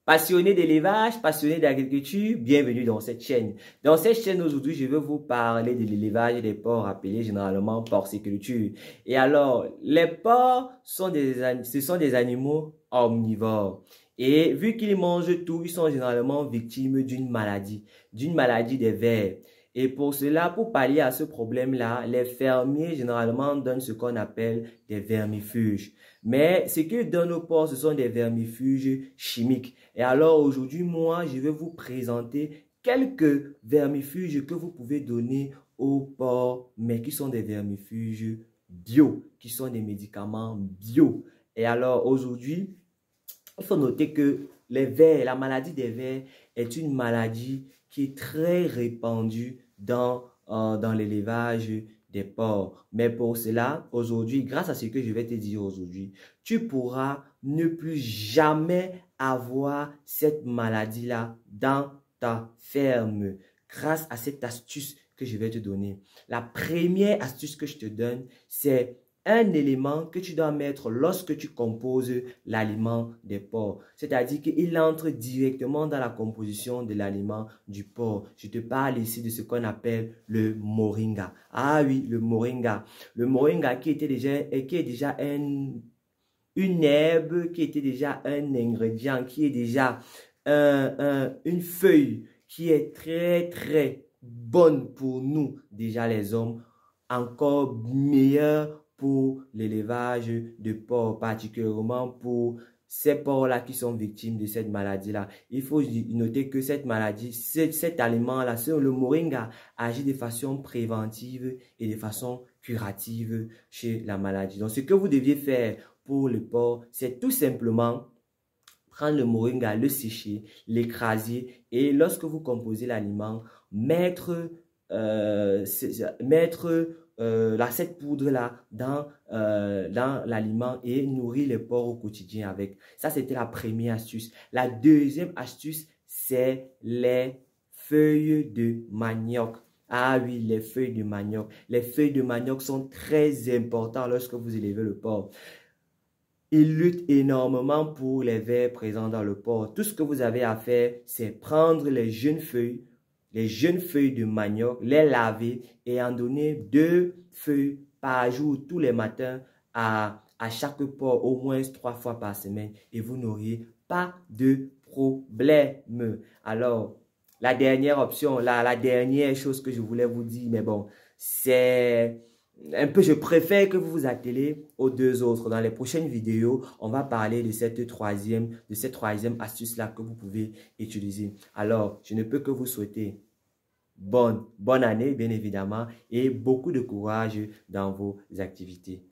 Passionné d'élevage, passionné d'agriculture, bienvenue dans cette chaîne. Dans cette chaîne aujourd'hui, je vais vous parler de l'élevage des porcs appelés généralement porciculture. Et alors, les porcs ce sont des animaux omnivores. Et vu qu'ils mangent tout, ils sont généralement victimes d'une maladie des vers. Et pour cela, pour pallier à ce problème-là, les fermiers généralement donnent ce qu'on appelle des vermifuges. Mais ce qu'ils donnent aux porcs, ce sont des vermifuges chimiques. Et alors aujourd'hui, moi, je vais vous présenter quelques vermifuges que vous pouvez donner aux porcs, mais qui sont des vermifuges bio, qui sont des médicaments bio. Et alors aujourd'hui, il faut noter que les vers, la maladie des vers est une maladie qui est très répandue dans l'élevage des porcs. Mais pour cela, aujourd'hui, grâce à ce que je vais te dire aujourd'hui, tu pourras ne plus jamais avoir cette maladie-là dans ta ferme grâce à cette astuce que je vais te donner. La première astuce que je te donne, c'est un élément que tu dois mettre lorsque tu composes l'aliment des porcs. C'est-à-dire qu'il entre directement dans la composition de l'aliment du porc. Je te parle ici de ce qu'on appelle le moringa. Ah oui, le moringa. Le moringa qui est déjà une herbe, qui était déjà un ingrédient, qui est déjà une feuille qui est très bonne pour nous, déjà les hommes, encore meilleure pour l'élevage de porcs, particulièrement pour ces porcs-là qui sont victimes de cette maladie-là. Il faut noter que cette maladie, cet aliment-là, le moringa, agit de façon préventive et de façon curative chez la maladie. Donc, ce que vous deviez faire pour le porc, c'est tout simplement prendre le moringa, le sécher, l'écraser et lorsque vous composez l'aliment, mettre cette poudre-là dans l'aliment et nourrir les porcs au quotidien avec. Ça, c'était la première astuce. La deuxième astuce, c'est les feuilles de manioc. Ah oui, les feuilles de manioc. Les feuilles de manioc sont très importantes lorsque vous élevez le porc. Il lutte énormément pour les vers présents dans le porc. Tout ce que vous avez à faire, c'est prendre les jeunes feuilles de manioc, les laver et en donner 2 feuilles par jour tous les matins à chaque porc, au moins 3 fois par semaine. Et vous n'aurez pas de problème. Alors, la dernière option, la dernière chose que je voulais vous dire, mais bon, c'est un peu, je préfère que vous vous attelez aux 2 autres. Dans les prochaines vidéos, on va parler de cette troisième astuce-là que vous pouvez utiliser. Alors, je ne peux que vous souhaiter bonne année, bien évidemment, et beaucoup de courage dans vos activités.